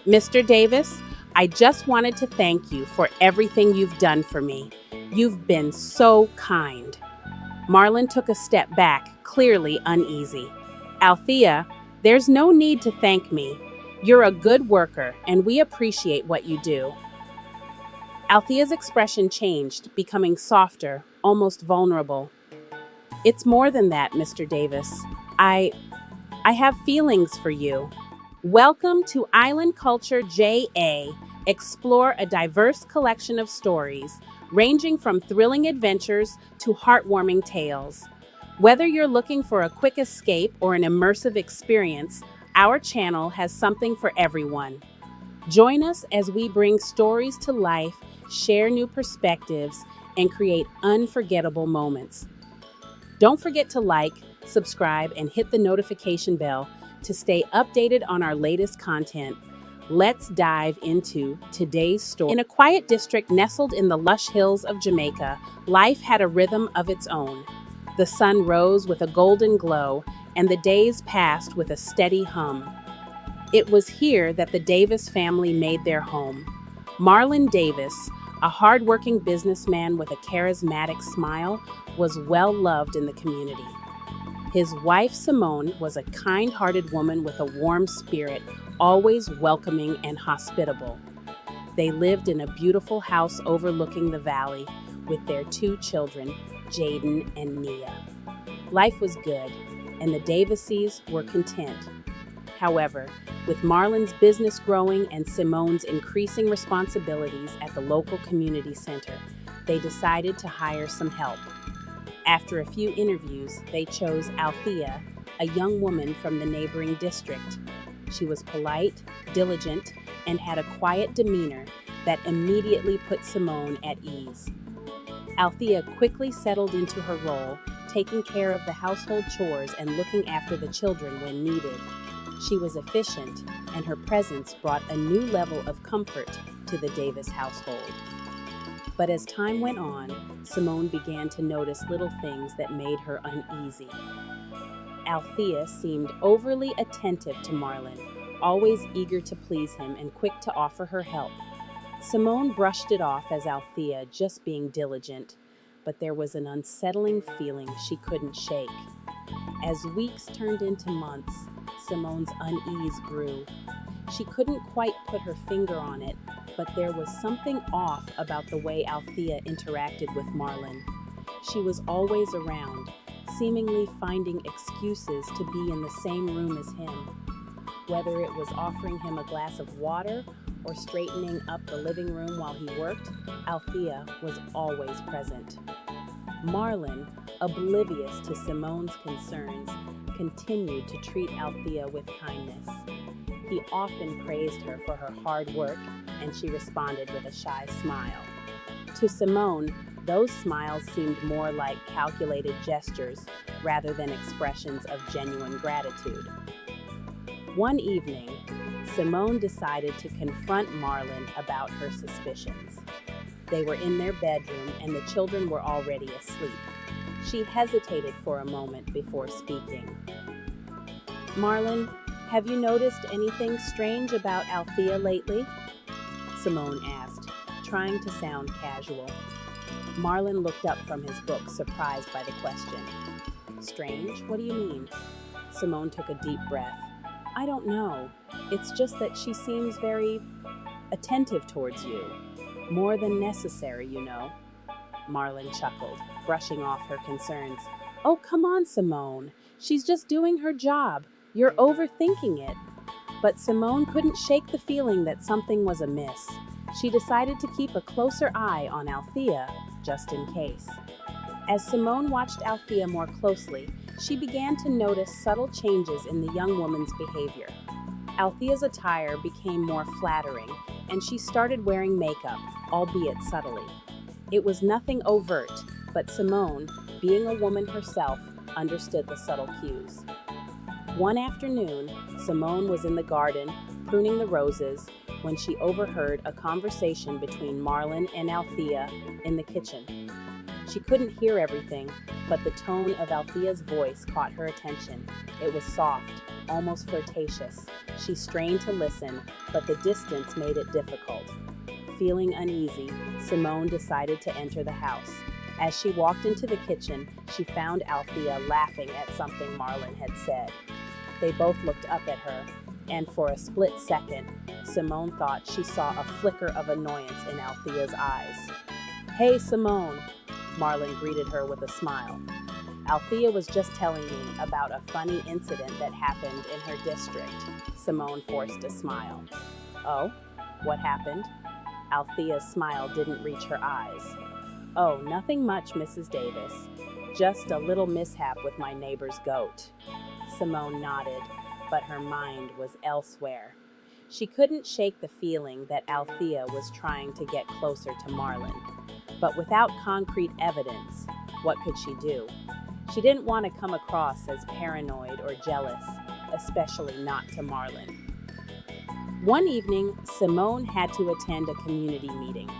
Mr. Davis, I just wanted to thank you for everything you've done for me. You've been so kind. Marlon took a step back, clearly uneasy. Althea, there's no need to thank me. You're a good worker, and we appreciate what you do. Althea's expression changed, becoming softer, almost vulnerable. It's more than that, Mr. Davis. I I have feelings for you. Welcome to Island Culture JA. Explore a diverse collection of stories, ranging from thrilling adventures to heartwarming tales. Whether you're looking for a quick escape or an immersive experience, our channel has something for everyone. Join us as we bring stories to life, share new perspectives, and create unforgettable moments. Don't forget to like, subscribe, and hit the notification bell to stay updated on our latest content. Let's dive into today's story. In a quiet district nestled in the lush hills of Jamaica, life had a rhythm of its own. The sun rose with a golden glow, and the days passed with a steady hum. It was here that the Davis family made their home. Marlon Davis, a hardworking businessman with a charismatic smile, was well loved in the community. His wife Simone was a kind-hearted woman with a warm spirit, always welcoming and hospitable. They lived in a beautiful house overlooking the valley with their two children, Jaden and Nia. Life was good, and the Davises were content. However, with Marlon's business growing and Simone's increasing responsibilities at the local community center, they decided to hire some help. After a few interviews, they chose Althea, a young woman from the neighboring district. She was polite, diligent, and had a quiet demeanor that immediately put Simone at ease. Althea quickly settled into her role, taking care of the household chores and looking after the children when needed. She was efficient, and her presence brought a new level of comfort to the Davis household. But as time went on, Simone began to notice little things that made her uneasy. Althea seemed overly attentive to Marlon, always eager to please him and quick to offer her help. Simone brushed it off as Althea just being diligent, but there was an unsettling feeling she couldn't shake. As weeks turned into months, Simone's unease grew. She couldn't quite put her finger on it, but there was something off about the way Althea interacted with Marlon. She was always around, seemingly finding excuses to be in the same room as him. Whether it was offering him a glass of water or straightening up the living room while he worked, Althea was always present. Marlon, oblivious to Simone's concerns, continued to treat Althea with kindness. He often praised her for her hard work, and she responded with a shy smile. To Simone, those smiles seemed more like calculated gestures rather than expressions of genuine gratitude. One evening, Simone decided to confront Marlon about her suspicions. They were in their bedroom and the children were already asleep. She hesitated for a moment before speaking. Marlon, have you noticed anything strange about Althea lately? Simone asked, trying to sound casual. Marlon looked up from his book, surprised by the question. Strange? What do you mean? Simone took a deep breath. I don't know. It's just that she seems very attentive towards you. More than necessary, you know. Marlon chuckled, brushing off her concerns. Oh, come on, Simone. She's just doing her job. You're overthinking it. But Simone couldn't shake the feeling that something was amiss. She decided to keep a closer eye on Althea, just in case. As Simone watched Althea more closely, she began to notice subtle changes in the young woman's behavior. Althea's attire became more flattering, and she started wearing makeup, albeit subtly. It was nothing overt, but Simone, being a woman herself, understood the subtle cues. One afternoon, Simone was in the garden, pruning the roses, when she overheard a conversation between Marlon and Althea in the kitchen. She couldn't hear everything, but the tone of Althea's voice caught her attention. It was soft, almost flirtatious. She strained to listen, but the distance made it difficult. Feeling uneasy, Simone decided to enter the house. As she walked into the kitchen, she found Althea laughing at something Marlin had said. They both looked up at her, and for a split second, Simone thought she saw a flicker of annoyance in Althea's eyes. "Hey, Simone," Marlin greeted her with a smile. "Althea was just telling me about a funny incident that happened in her district." Simone forced a smile. "Oh, what happened?" Althea's smile didn't reach her eyes. "Oh, nothing much, Mrs. Davis. Just a little mishap with my neighbor's goat." Simone nodded, but her mind was elsewhere. She couldn't shake the feeling that Althea was trying to get closer to Marlin. But without concrete evidence, what could she do? She didn't want to come across as paranoid or jealous, especially not to Marlin. One evening, Simone had to attend a community meeting.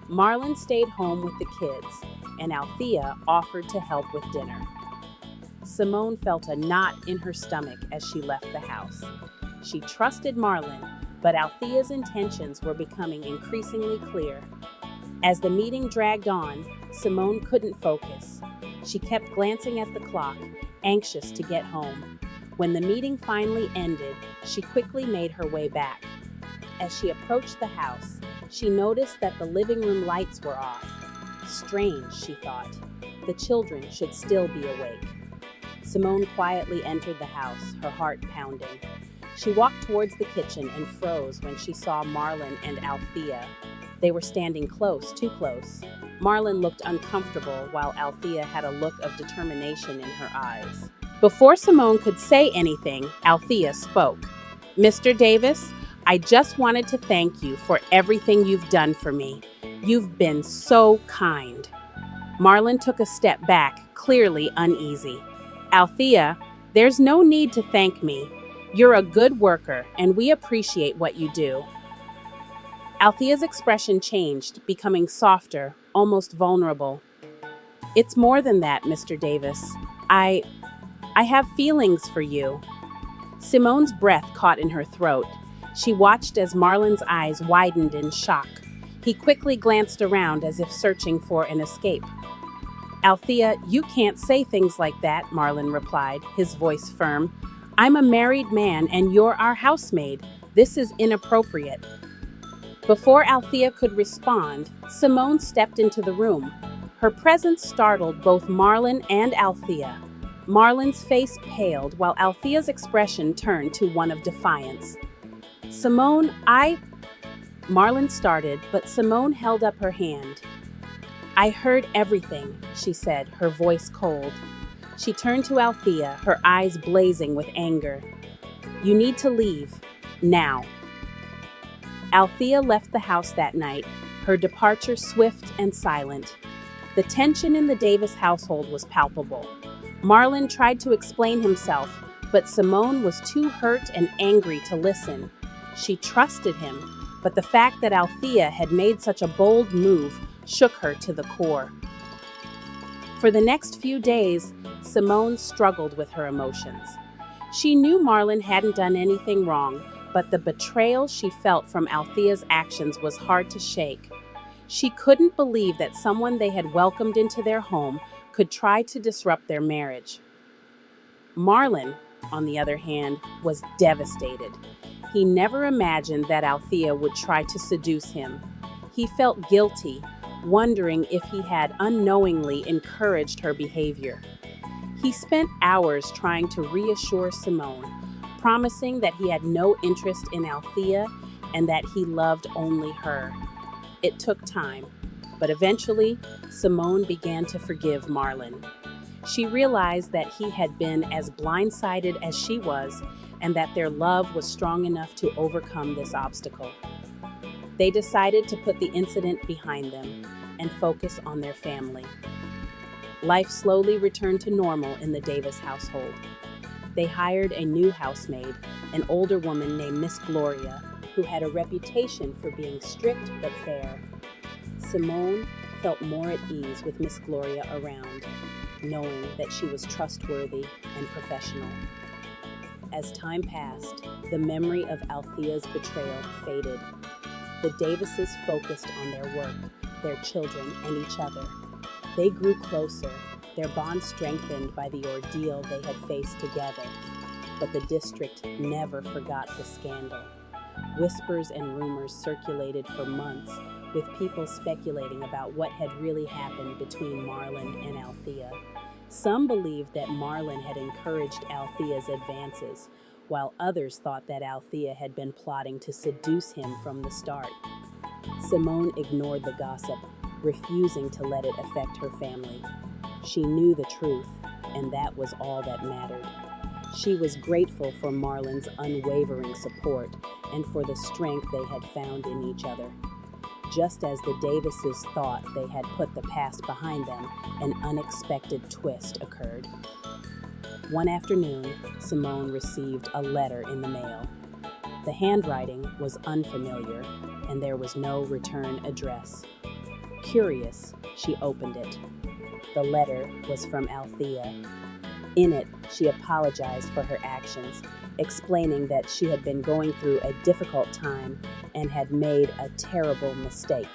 Marlin stayed home with the kids, and Althea offered to help with dinner. Simone felt a knot in her stomach as she left the house. She trusted Marlin, but Althea's intentions were becoming increasingly clear. As the meeting dragged on, Simone couldn't focus. She kept glancing at the clock, anxious to get home. When the meeting finally ended, she quickly made her way back. As she approached the house, she noticed that the living room lights were off. Strange, she thought. The children should still be awake. Simone quietly entered the house, her heart pounding. She walked towards the kitchen and froze when she saw Marlin and Althea. They were standing close, too close. Marlin looked uncomfortable, while Althea had a look of determination in her eyes. Before Simone could say anything, Althea spoke. "Mr. Davis, I just wanted to thank you for everything you've done for me. You've been so kind." Marlin took a step back, clearly uneasy. "Althea, there's no need to thank me. You're a good worker, and we appreciate what you do." Althea's expression changed, becoming softer, almost vulnerable. "It's more than that, Mr. Davis. I have feelings for you." Simone's breath caught in her throat. She watched as Marlin's eyes widened in shock. He quickly glanced around as if searching for an escape. "Althea, you can't say things like that," Marlin replied, his voice firm. "I'm a married man and you're our housemaid. This is inappropriate." Before Althea could respond, Simone stepped into the room. Her presence startled both Marlin and Althea. Marlin's face paled while Althea's expression turned to one of defiance. "Simone, Marlin started, but Simone held up her hand. "I heard everything," she said, her voice cold. She turned to Althea, her eyes blazing with anger. "You need to leave. Now." Althea left the house that night, her departure swift and silent. The tension in the Davis household was palpable. Marlin tried to explain himself, but Simone was too hurt and angry to listen. She trusted him, but the fact that Althea had made such a bold move shook her to the core. For the next few days, Simone struggled with her emotions. She knew Marlin hadn't done anything wrong, but the betrayal she felt from Althea's actions was hard to shake. She couldn't believe that someone they had welcomed into their home could try to disrupt their marriage. Marlin, on the other hand, was devastated. He never imagined that Althea would try to seduce him. He felt guilty, wondering if he had unknowingly encouraged her behavior. He spent hours trying to reassure Simone, promising that he had no interest in Althea and that he loved only her. It took time, but eventually, Simone began to forgive Marlin. She realized that he had been as blindsided as she was, and that their love was strong enough to overcome this obstacle. They decided to put the incident behind them and focus on their family. Life slowly returned to normal in the Davis household. They hired a new housemaid, an older woman named Miss Gloria, who had a reputation for being strict but fair. Simone, felt more at ease with Miss Gloria around, knowing that she was trustworthy and professional. As time passed, the memory of Althea's betrayal faded. The Davises focused on their work, their children, and each other. They grew closer, their bond strengthened by the ordeal they had faced together. But the district never forgot the scandal. Whispers and rumors circulated for months, with people speculating about what had really happened between Marlin and Althea. Some believed that Marlin had encouraged Althea's advances, while others thought that Althea had been plotting to seduce him from the start. Simone ignored the gossip, refusing to let it affect her family. She knew the truth, and that was all that mattered. She was grateful for Marlin's unwavering support and for the strength they had found in each other. Just as the Davises thought they had put the past behind them, an unexpected twist occurred. One afternoon, Simone received a letter in the mail. The handwriting was unfamiliar, and there was no return address. Curious, she opened it. The letter was from Althea. In it, she apologized for her actions, explaining that she had been going through a difficult time and had made a terrible mistake.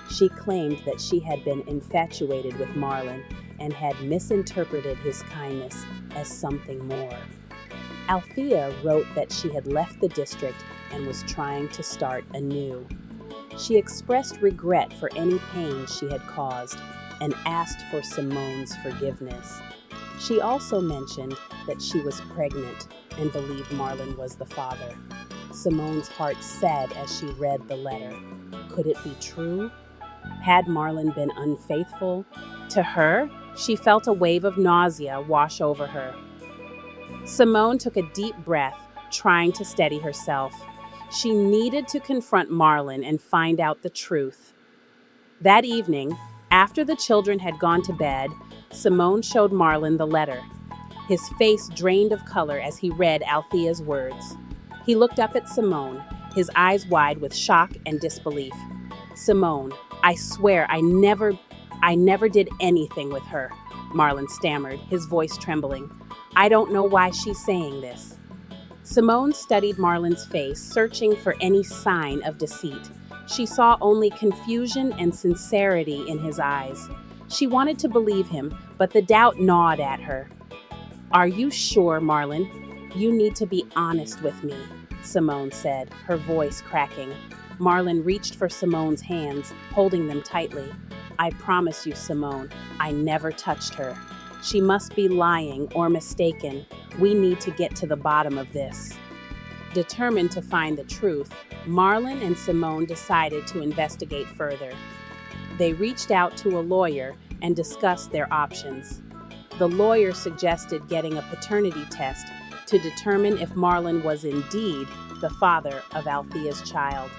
She claimed that she had been infatuated with Marlin and had misinterpreted his kindness as something more. Althea wrote that she had left the district and was trying to start anew. She expressed regret for any pain she had caused and asked for Simone's forgiveness. She also mentioned that she was pregnant and believed Marlin was the father. Simone's heart said as she read the letter, could it be true? Had Marlin been unfaithful? To her, she felt a wave of nausea wash over her. Simone took a deep breath, trying to steady herself. She needed to confront Marlin and find out the truth. That evening, after the children had gone to bed, Simone showed Marlin the letter. His face drained of color as he read Althea's words. He looked up at Simone, his eyes wide with shock and disbelief. Simone, I swear I never did anything with her, Marlin stammered, his voice trembling. I don't know why she's saying this. Simone studied Marlin's face, searching for any sign of deceit. She saw only confusion and sincerity in his eyes. She wanted to believe him, but the doubt gnawed at her. Are you sure, Marlin? You need to be honest with me, Simone said, her voice cracking. Marlin reached for Simone's hands, holding them tightly. I promise you, Simone, I never touched her. She must be lying or mistaken. We need to get to the bottom of this. Determined to find the truth, Marlin and Simone decided to investigate further. They reached out to a lawyer and discussed their options. The lawyer suggested getting a paternity test to determine if Marlin was indeed the father of Althea's child.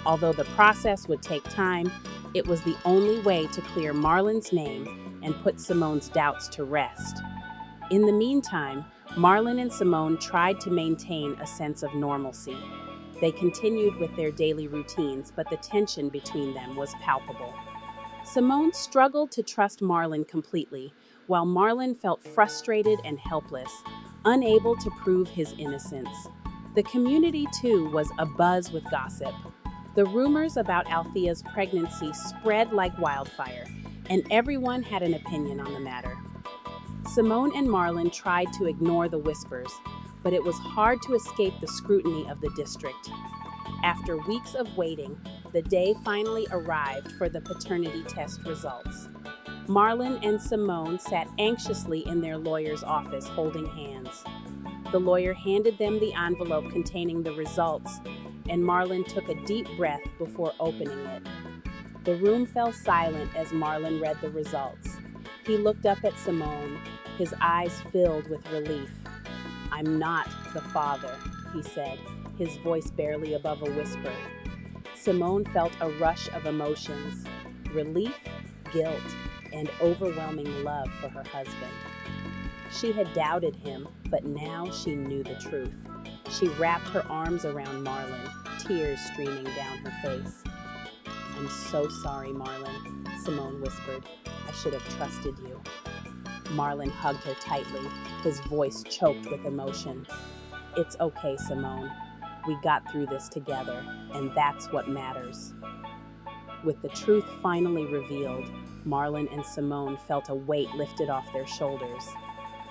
Although the process would take time, it was the only way to clear Marlin's name and put Simone's doubts to rest. In the meantime, Marlin and Simone tried to maintain a sense of normalcy. They continued with their daily routines, but the tension between them was palpable. Simone struggled to trust Marlin completely, while Marlin felt frustrated and helpless, unable to prove his innocence. The community, too, was abuzz with gossip. The rumors about Althea's pregnancy spread like wildfire, and everyone had an opinion on the matter. Simone and Marlin tried to ignore the whispers, but it was hard to escape the scrutiny of the district. After weeks of waiting, the day finally arrived for the paternity test results. Marlin and Simone sat anxiously in their lawyer's office holding hands. The lawyer handed them the envelope containing the results, and Marlin took a deep breath before opening it. The room fell silent as Marlin read the results. He looked up at Simone, his eyes filled with relief. I'm not the father, he said, his voice barely above a whisper. Simone felt a rush of emotions, relief, guilt, and overwhelming love for her husband. She had doubted him, but now she knew the truth. She wrapped her arms around Marlin, tears streaming down her face. I'm so sorry, Marlon, Simone whispered. I should have trusted you. Marlon hugged her tightly, his voice choked with emotion. It's okay, Simone. We got through this together, and that's what matters. With the truth finally revealed, Marlon and Simone felt a weight lifted off their shoulders.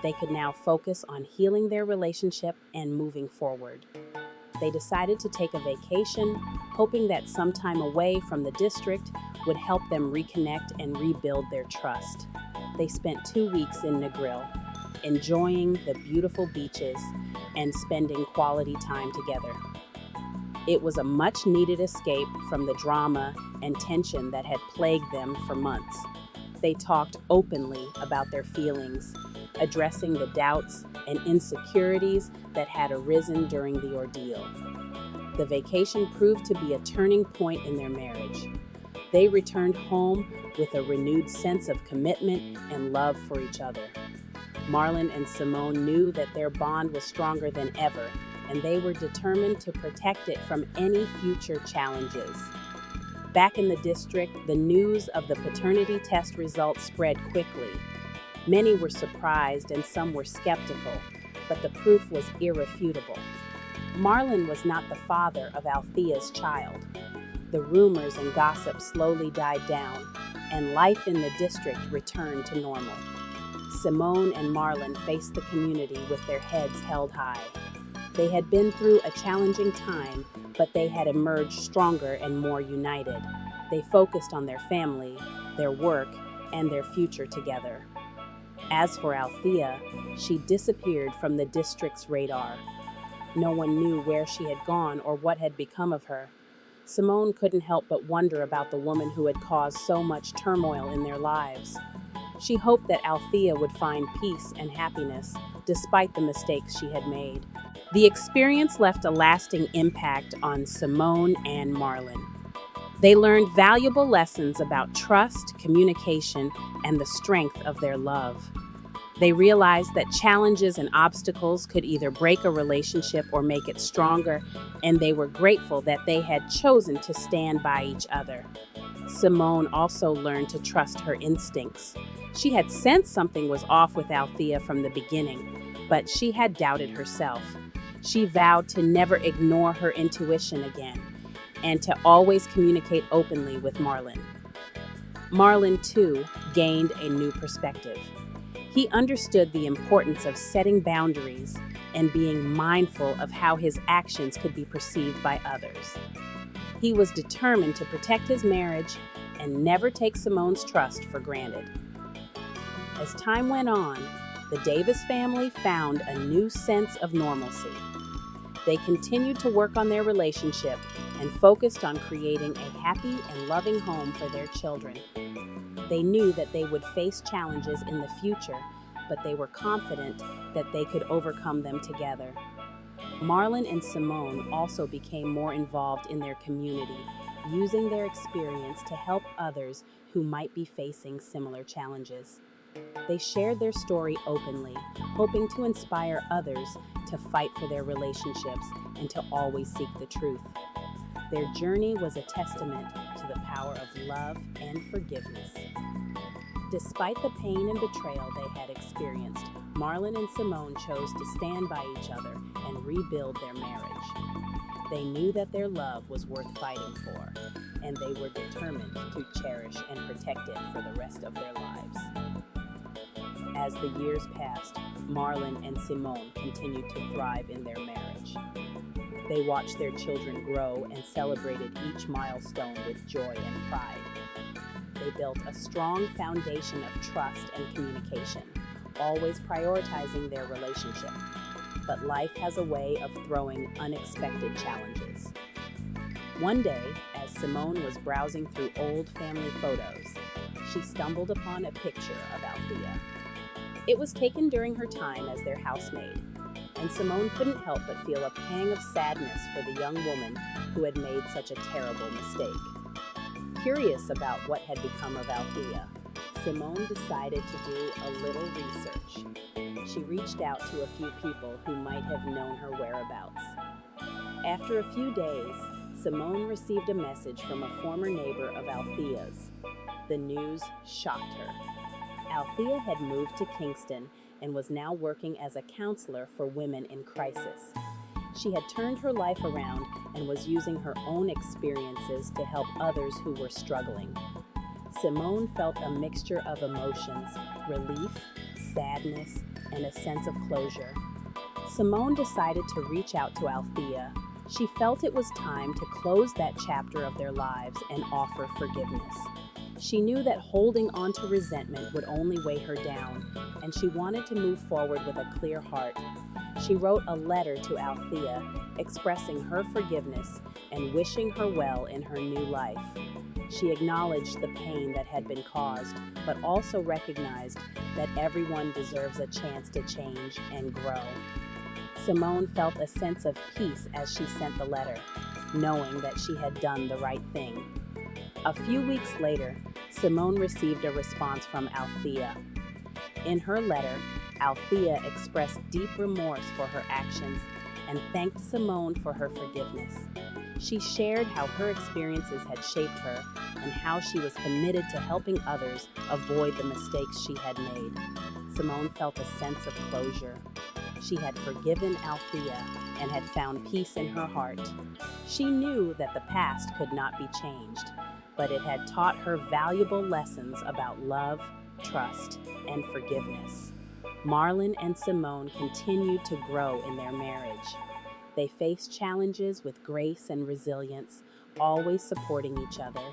They could now focus on healing their relationship and moving forward. They decided to take a vacation, hoping that some time away from the district would help them reconnect and rebuild their trust. They spent 2 weeks in Negril, enjoying the beautiful beaches and spending quality time together. It was a much-needed escape from the drama and tension that had plagued them for months. They talked openly about their feelings, addressing the doubts and insecurities that had arisen during the ordeal. The vacation proved to be a turning point in their marriage. They returned home with a renewed sense of commitment and love for each other. Marlon and Simone knew that their bond was stronger than ever, and they were determined to protect it from any future challenges. Back in the district, the news of the paternity test results spread quickly. Many were surprised and some were skeptical, but the proof was irrefutable. Marlon was not the father of Althea's child. The rumors and gossip slowly died down, and life in the district returned to normal. Simone and Marlon faced the community with their heads held high. They had been through a challenging time, but they had emerged stronger and more united. They focused on their family, their work, and their future together. As for Althea, she disappeared from the district's radar. No one knew where she had gone or what had become of her. Simone couldn't help but wonder about the woman who had caused so much turmoil in their lives. She hoped that Althea would find peace and happiness, despite the mistakes she had made. The experience left a lasting impact on Simone and Marlon. They learned valuable lessons about trust, communication, and the strength of their love. They realized that challenges and obstacles could either break a relationship or make it stronger, and they were grateful that they had chosen to stand by each other. Simone also learned to trust her instincts. She had sensed something was off with Althea from the beginning, but she had doubted herself. She vowed to never ignore her intuition again, and to always communicate openly with Marlon. Marlon, too, gained a new perspective. He understood the importance of setting boundaries and being mindful of how his actions could be perceived by others. He was determined to protect his marriage and never take Simone's trust for granted. As time went on, the Davis family found a new sense of normalcy. They continued to work on their relationship and focused on creating a happy and loving home for their children. They knew that they would face challenges in the future, but they were confident that they could overcome them together. Marlon and Simone also became more involved in their community, using their experience to help others who might be facing similar challenges. They shared their story openly, hoping to inspire others to fight for their relationships and to always seek the truth. Their journey was a testament to the power of love and forgiveness. Despite the pain and betrayal they had experienced, Marlon and Simone chose to stand by each other and rebuild their marriage. They knew that their love was worth fighting for, and they were determined to cherish and protect it for the rest of their lives. As the years passed, Marlon and Simone continued to thrive in their marriage. They watched their children grow and celebrated each milestone with joy and pride. They built a strong foundation of trust and communication, always prioritizing their relationship. But life has a way of throwing unexpected challenges. One day, as Simone was browsing through old family photos, she stumbled upon a picture of Althea. It was taken during her time as their housemaid, and Simone couldn't help but feel a pang of sadness for the young woman who had made such a terrible mistake. Curious about what had become of Althea, Simone decided to do a little research. She reached out to a few people who might have known her whereabouts. After a few days, Simone received a message from a former neighbor of Althea's. The news shocked her. Althea had moved to Kingston and was now working as a counselor for women in crisis. She had turned her life around and was using her own experiences to help others who were struggling. Simone felt a mixture of emotions, relief, sadness, and a sense of closure. Simone decided to reach out to Althea. She felt it was time to close that chapter of their lives and offer forgiveness. She knew that holding on to resentment would only weigh her down, and she wanted to move forward with a clear heart. She wrote a letter to Althea, expressing her forgiveness and wishing her well in her new life. She acknowledged the pain that had been caused, but also recognized that everyone deserves a chance to change and grow. Simone felt a sense of peace as she sent the letter, knowing that she had done the right thing. A few weeks later, Simone received a response from Althea. In her letter, Althea expressed deep remorse for her actions and thanked Simone for her forgiveness. She shared how her experiences had shaped her and how she was committed to helping others avoid the mistakes she had made. Simone felt a sense of closure. She had forgiven Althea and had found peace in her heart. She knew that the past could not be changed, but it had taught her valuable lessons about love, trust, and forgiveness. Marlon and Simone continued to grow in their marriage. They faced challenges with grace and resilience, always supporting each other.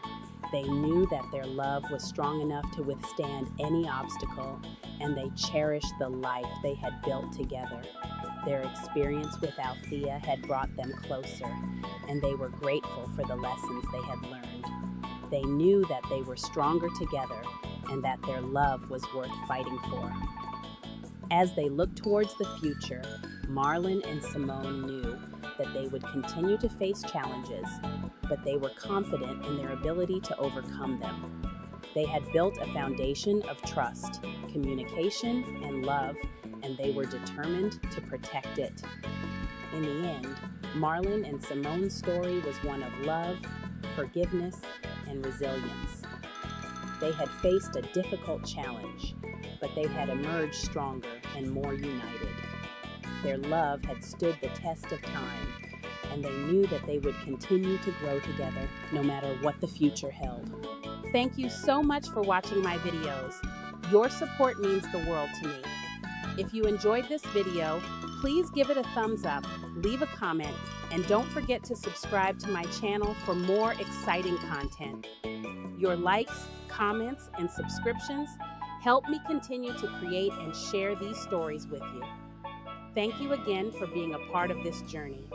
They knew that their love was strong enough to withstand any obstacle, and they cherished the life they had built together. Their experience with Althea had brought them closer, and they were grateful for the lessons they had learned. They knew that they were stronger together and that their love was worth fighting for. As they looked towards the future, Marlon and Simone knew that they would continue to face challenges, but they were confident in their ability to overcome them. They had built a foundation of trust, communication, and love, and they were determined to protect it. In the end, Marlon and Simone's story was one of love, forgiveness, and resilience. They had faced a difficult challenge, but they had emerged stronger and more united. Their love had stood the test of time, and they knew that they would continue to grow together no matter what the future held. Thank you so much for watching my videos. Your support means the world to me. If you enjoyed this video, please give it a thumbs up, leave a comment, and don't forget to subscribe to my channel for more exciting content. Your likes, comments, and subscriptions help me continue to create and share these stories with you. Thank you again for being a part of this journey.